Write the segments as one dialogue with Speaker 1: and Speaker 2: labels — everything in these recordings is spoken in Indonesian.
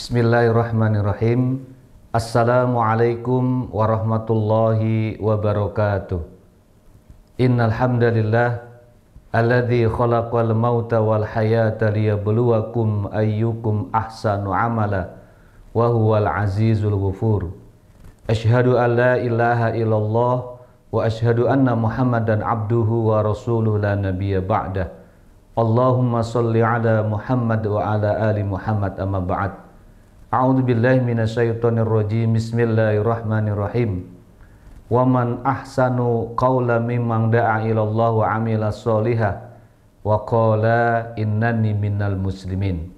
Speaker 1: Bismillahirrahmanirrahim. Assalamualaikum warahmatullahi wabarakatuh. Innal hamdalillah alladzi khalaqal mauta wal hayata liyabluwakum ayyukum ahsanu amala wa huwal azizul ghafur. Asyhadu an la ilaha illallah wa asyhadu anna Muhammadan abduhu wa rasuluhu la nabiyya ba'dah. Allahumma shalli ala Muhammad wa ala ali Muhammad amma ba'd. A'udzu billahi minasyaitonir rajim. Bismillahirrahmanirrahim. Wa man ahsanu qawlan mimman da'a ila Allah wa 'amila sholihan wa qala innani minal muslimin.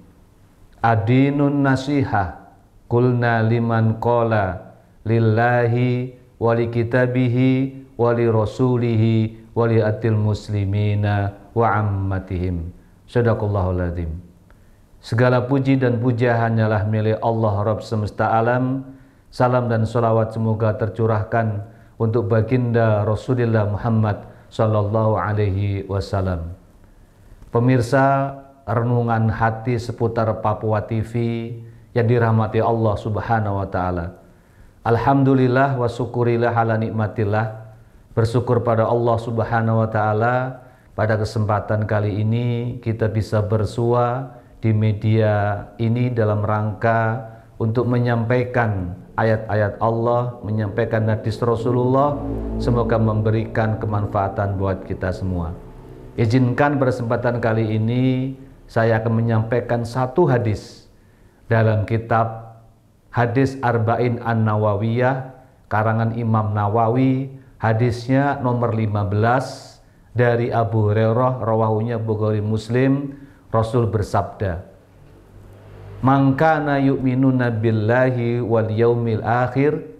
Speaker 1: Adinun nasihah qulna liman qala lillahi wa li kitabihi wa li rasulihi wa li atil muslimina wa ammatihim. Shadaqallahul adzim. Segala puji dan puja hanyalah milik Allah Rabb semesta alam. Salam dan sholawat semoga tercurahkan untuk baginda Rasulullah Muhammad sallallahu alaihi wasallam. Pemirsa renungan hati seputar Papua TV yang dirahmati Allah subhanahu wa ta'ala. Alhamdulillah wa syukurillah ala nikmatillah. Bersyukur pada Allah subhanahu wa ta'ala, pada kesempatan kali ini kita bisa bersua di media ini dalam rangka untuk menyampaikan ayat-ayat Allah, menyampaikan hadis Rasulullah, semoga memberikan kemanfaatan buat kita semua. Izinkan kesempatan kali ini saya akan menyampaikan satu hadis dalam kitab Hadis Arba'in An-Nawawiyah karangan Imam Nawawi. Hadisnya nomor 15 dari Abu Hurairah, rawahunya Bukhari Muslim. Rasul bersabda, "Man kana yu'minuna billahi wal yaumil akhir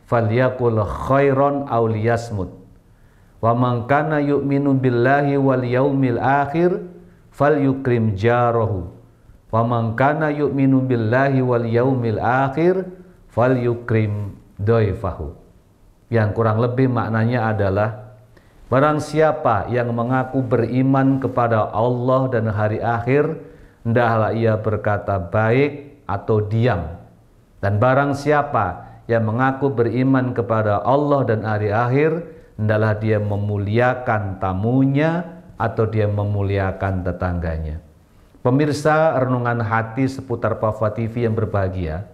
Speaker 1: falyaqul khairan aw liyasmut. Wa man kana yu'minu billahi wal yaumil akhir falyukrim jarahu. Wa man kana yu'minu billahi wal yaumil akhir falyukrim dhaifahu." Yang kurang lebih maknanya adalah, barang siapa yang mengaku beriman kepada Allah dan hari akhir, hendaklah ia berkata baik atau diam. Dan barang siapa yang mengaku beriman kepada Allah dan hari akhir, hendaklah dia memuliakan tamunya atau dia memuliakan tetangganya. Pemirsa renungan hati seputar Papua TV yang berbahagia,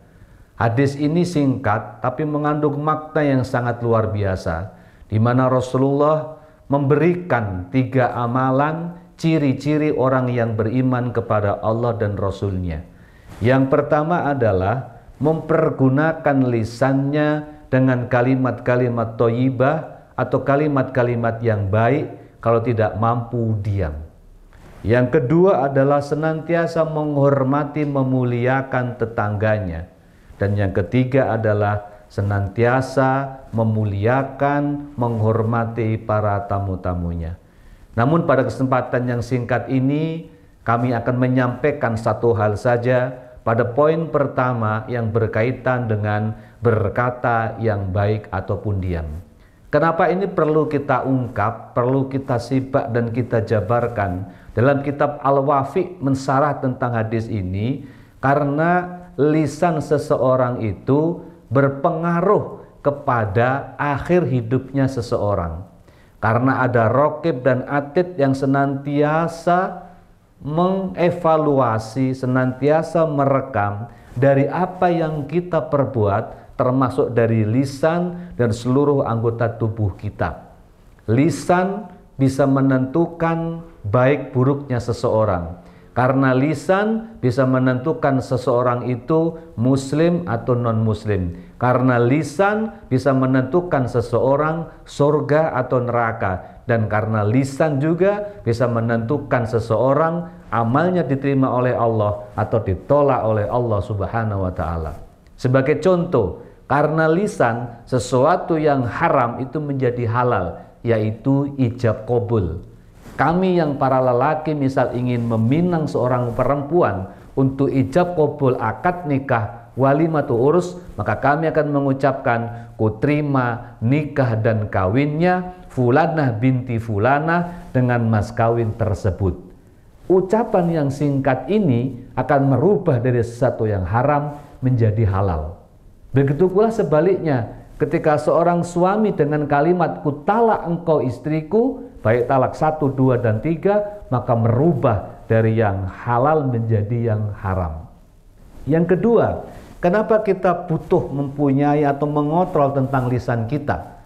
Speaker 1: hadis ini singkat tapi mengandung makna yang sangat luar biasa, di mana Rasulullah memberikan 3 amalan ciri-ciri orang yang beriman kepada Allah dan Rasul-Nya. Yang pertama adalah mempergunakan lisannya dengan kalimat-kalimat thayyibah atau kalimat-kalimat yang baik, kalau tidak mampu diam. Yang kedua adalah senantiasa menghormati, memuliakan tetangganya. Dan yang ketiga adalah senantiasa memuliakan, menghormati para tamu-tamunya. Namun pada kesempatan yang singkat ini, kami akan menyampaikan satu hal saja pada poin pertama yang berkaitan dengan berkata yang baik ataupun diam. Kenapa ini perlu kita ungkap, perlu kita simak dan kita jabarkan dalam kitab Al-Wafi mensyarah tentang hadis ini, karena lisan seseorang itu berpengaruh kepada akhir hidupnya seseorang. Karena ada raqib dan atid yang senantiasa mengevaluasi, senantiasa merekam dari apa yang kita perbuat, termasuk dari lisan dan seluruh anggota tubuh kita. Lisan bisa menentukan baik buruknya seseorang. Karena lisan bisa menentukan seseorang itu muslim atau non-muslim. Karena lisan bisa menentukan seseorang surga atau neraka. Dan karena lisan juga bisa menentukan seseorang amalnya diterima oleh Allah atau ditolak oleh Allah subhanahu wa ta'ala. Sebagai contoh, karena lisan sesuatu yang haram itu menjadi halal, yaitu ijab qabul. Kami yang para lelaki misal ingin meminang seorang perempuan untuk ijab qabul akad nikah walimatu urus, maka kami akan mengucapkan kuterima nikah dan kawinnya fulanah binti fulanah dengan mas kawin tersebut. Ucapan yang singkat ini akan merubah dari sesuatu yang haram menjadi halal. Begitu pula sebaliknya, ketika seorang suami dengan kalimat "Kutalak engkau istriku", baik talak 1, 2, dan 3, maka merubah dari yang halal menjadi yang haram. Yang kedua, kenapa kita butuh mempunyai atau mengontrol tentang lisan kita?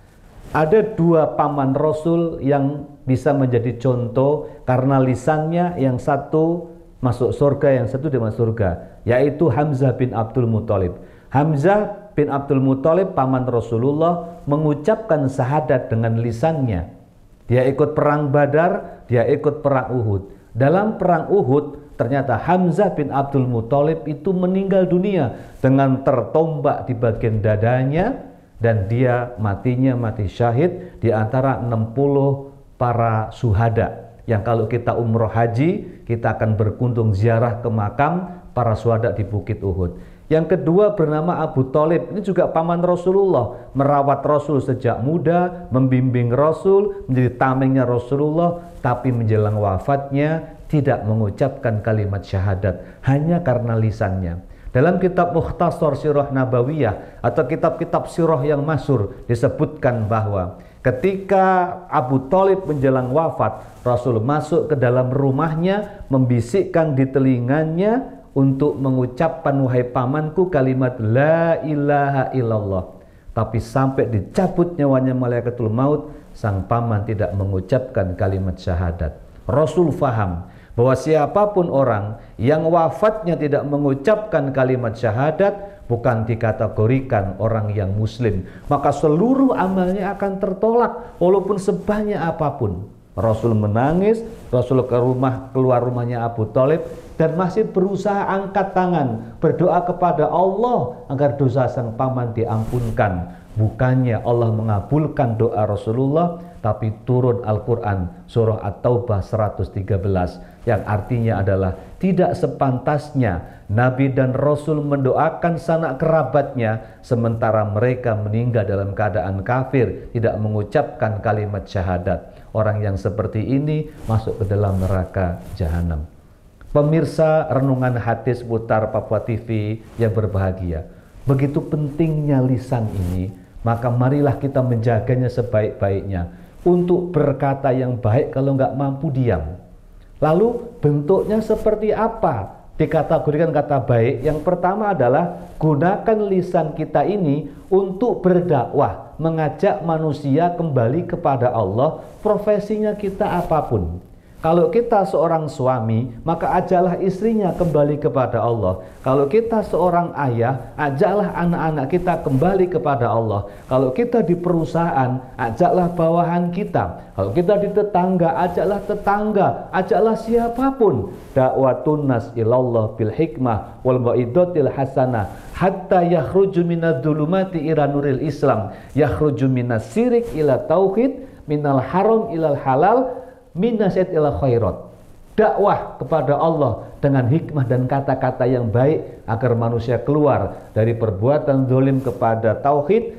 Speaker 1: Ada 2 paman Rasul yang bisa menjadi contoh karena lisannya, yang satu masuk surga, yang satu tidak masuk surga, yaitu Hamzah bin Abdul Muthalib. Hamzah bin Abdul Muthalib, paman Rasulullah, mengucapkan syahadat dengan lisannya. Dia ikut perang Badar, dia ikut perang Uhud. Dalam perang Uhud, ternyata Hamzah bin Abdul Muthalib itu meninggal dunia dengan tertombak di bagian dadanya, dan dia matinya mati syahid di antara 60 para syuhada. Yang kalau kita umroh haji, kita akan berkunjung ziarah ke makam para syuhada di Bukit Uhud. Yang kedua bernama Abu Thalib, ini juga paman Rasulullah, merawat Rasul sejak muda, membimbing Rasul, menjadi tamengnya Rasulullah, tapi menjelang wafatnya tidak mengucapkan kalimat syahadat hanya karena lisannya. Dalam kitab Mukhtasar Sirah Nabawiyah atau kitab-kitab sirah yang masyhur disebutkan bahwa ketika Abu Thalib menjelang wafat, Rasul masuk ke dalam rumahnya, membisikkan di telinganya untuk mengucapkan, "Wahai pamanku, kalimat la ilaha illallah." Tapi sampai dicabut nyawanya malaikatul maut, sang paman tidak mengucapkan kalimat syahadat. Rasul faham bahwa siapapun orang yang wafatnya tidak mengucapkan kalimat syahadat bukan dikategorikan orang yang muslim, maka seluruh amalnya akan tertolak walaupun sebanyak apapun. Rasul menangis, Rasul keluar rumahnya Abu Thalib dan masih berusaha angkat tangan berdoa kepada Allah agar dosa sang paman diampunkan. Bukannya Allah mengabulkan doa Rasulullah, tapi turun Al-Quran surah At-Taubah 113 yang artinya adalah tidak sepantasnya Nabi dan Rasul mendoakan sanak kerabatnya sementara mereka meninggal dalam keadaan kafir, tidak mengucapkan kalimat syahadat. Orang yang seperti ini masuk ke dalam neraka jahanam. Pemirsa renungan hati seputar Papua TV yang berbahagia, begitu pentingnya lisan ini, maka marilah kita menjaganya sebaik-baiknya untuk berkata yang baik kalau nggak mampu diam. Lalu bentuknya seperti apa dikategorikan kata baik? Yang pertama adalah gunakan lisan kita ini untuk berdakwah, mengajak manusia kembali kepada Allah, profesinya kita apapun. Kalau kita seorang suami, maka ajaklah istrinya kembali kepada Allah. Kalau kita seorang ayah, ajaklah anak-anak kita kembali kepada Allah. Kalau kita di perusahaan, ajaklah bawahan kita. Kalau kita di tetangga, ajaklah tetangga, ajaklah siapapun. Da'watun nas ilallah bil hikmah wal mau'izatil hasanah hatta yakhruju minadh-dhulumati ila nuril Islam, yakhruju minas syirik ila tauhid, minal haram ilal halal, minasyad ila khairat. Dakwah kepada Allah dengan hikmah dan kata-kata yang baik agar manusia keluar dari perbuatan zalim kepada tauhid,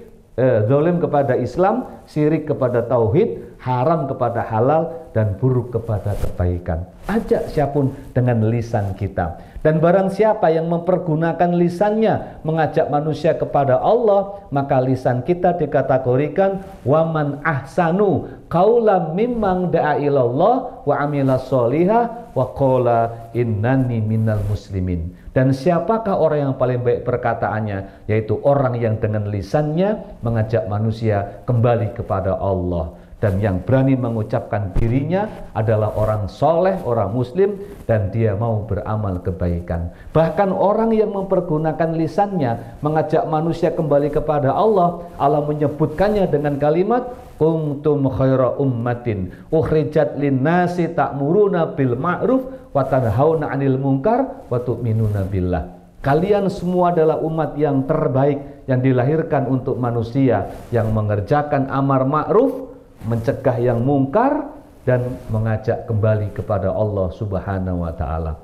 Speaker 1: zalim kepada Islam, syirik kepada tauhid, haram kepada halal, dan buruk kepada kebaikan. Ajak siapapun dengan lisan kita. Dan barang siapa yang mempergunakan lisannya mengajak manusia kepada Allah, maka lisan kita dikategorikan waman ahsanu qaulam mimman da'a ilallah wa amila sholihah wa qala innani minal muslimin. Dan siapakah orang yang paling baik perkataannya? Yaitu orang yang dengan lisannya mengajak manusia kembali kepada Allah. Dan yang berani mengucapkan dirinya adalah orang soleh, orang muslim, dan dia mau beramal kebaikan. Bahkan orang yang mempergunakan lisannya mengajak manusia kembali kepada Allah, Allah menyebutkannya dengan kalimat kuntum khaira ummatin ukhrijat linnasi ta'muruna bil ma'ruf wa tanhauna 'anil munkar wa tu'minuna billah. Kalian semua adalah umat yang terbaik yang dilahirkan untuk manusia, yang mengerjakan amar ma'ruf, mencegah yang mungkar, dan mengajak kembali kepada Allah Subhanahu wa ta'ala.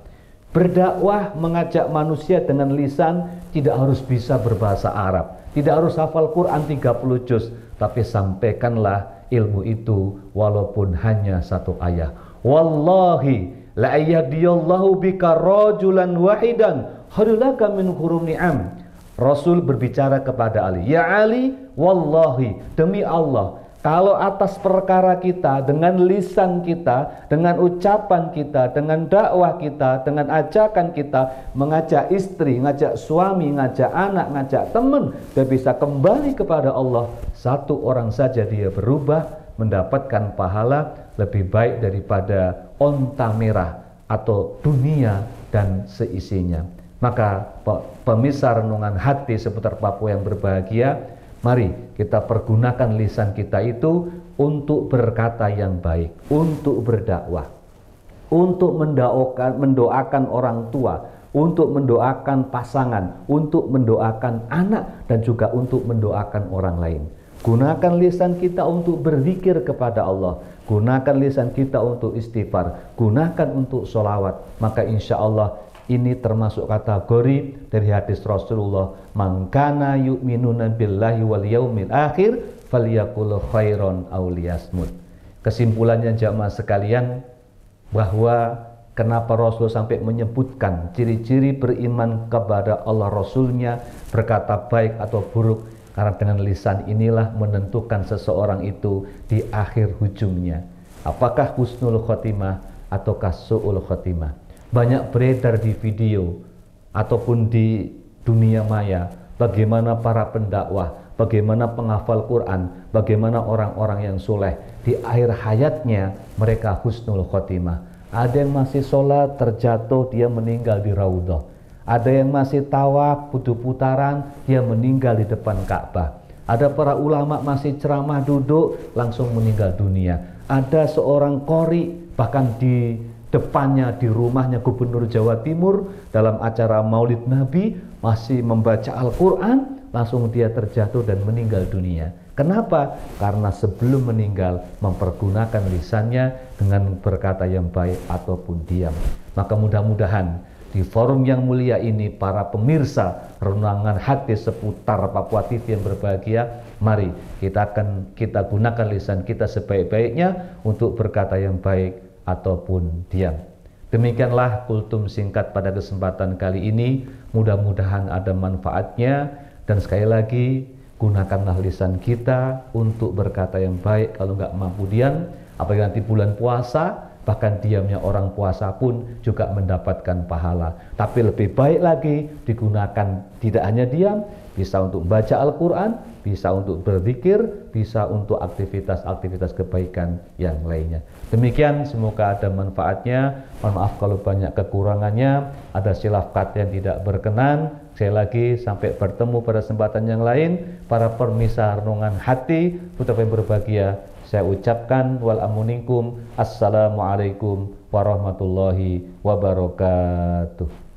Speaker 1: Berdakwah mengajak manusia dengan lisan tidak harus bisa berbahasa Arab, tidak harus hafal Quran 30 juz, tapi sampaikanlah ilmu itu walaupun hanya 1 ayat. Wallahi la ayyadiyallahu bika rajulan wahidan khairulaka min hurum ni'am. Rasul berbicara kepada Ali, ya Ali, wallahi, demi Allah, kalau atas perkara kita, dengan lisan kita, dengan ucapan kita, dengan dakwah kita, dengan ajakan kita, mengajak istri, ngajak suami, ngajak anak, ngajak teman, dia bisa kembali kepada Allah, satu orang saja dia berubah, mendapatkan pahala lebih baik daripada onta merah atau dunia dan seisinya. Maka pemirsa renungan hati seputar Papua yang berbahagia, mari kita pergunakan lisan kita itu untuk berkata yang baik, untuk berdakwah, untuk mendoakan orang tua, untuk mendoakan pasangan, untuk mendoakan anak, dan juga untuk mendoakan orang lain. Gunakan lisan kita untuk berzikir kepada Allah, gunakan lisan kita untuk istighfar, gunakan untuk sholawat. Maka insya Allah ini termasuk kategori dari hadis Rasulullah, man kana yu'minuna billahi wal yaumil akhir falyaqul khairon aw liyasmut. Kesimpulannya jamaah sekalian, bahwa kenapa Rasul sampai menyebutkan ciri-ciri beriman kepada Allah Rasulnya, berkata baik atau buruk, karena dengan lisan inilah menentukan seseorang itu di akhir ujungnya, apakah husnul khotimah ataukah su'ul khotimah. Banyak beredar di video ataupun di dunia maya bagaimana para pendakwah, bagaimana penghafal Quran, bagaimana orang-orang yang soleh di akhir hayatnya mereka husnul khotimah. Ada yang masih sholat terjatuh, dia meninggal di raudhah. Ada yang masih tawaf putaran, dia meninggal di depan Ka'bah. Ada para ulama masih ceramah duduk langsung meninggal dunia. Ada seorang qori bahkan di depannya, di rumahnya Gubernur Jawa Timur dalam acara Maulid Nabi masih membaca Al-Quran, langsung dia terjatuh dan meninggal dunia. Kenapa? Karena sebelum meninggal mempergunakan lisannya dengan berkata yang baik ataupun diam. Maka mudah-mudahan di forum yang mulia ini, para pemirsa renungan hati seputar Papua TV yang berbahagia, mari kita gunakan lisan kita sebaik-baiknya untuk berkata yang baik ataupun diam. Demikianlah kultum singkat pada kesempatan kali ini. Mudah-mudahan ada manfaatnya, dan sekali lagi gunakanlah lisan kita untuk berkata yang baik. Kalau nggak mampu diam, apalagi nanti bulan puasa, bahkan diamnya orang puasa pun juga mendapatkan pahala. Tapi lebih baik lagi digunakan tidak hanya diam, bisa untuk baca Al-Quran, bisa untuk berzikir, bisa untuk aktivitas-aktivitas kebaikan yang lainnya. Demikian, semoga ada manfaatnya. Mohon maaf kalau banyak kekurangannya, ada silaf kata yang tidak berkenan. Sekali lagi, sampai bertemu pada kesempatan yang lain. Para pemirsa renungan hati putra yang berbahagia, saya ucapkan wal amunikum, assalamualaikum warahmatullahi wabarakatuh.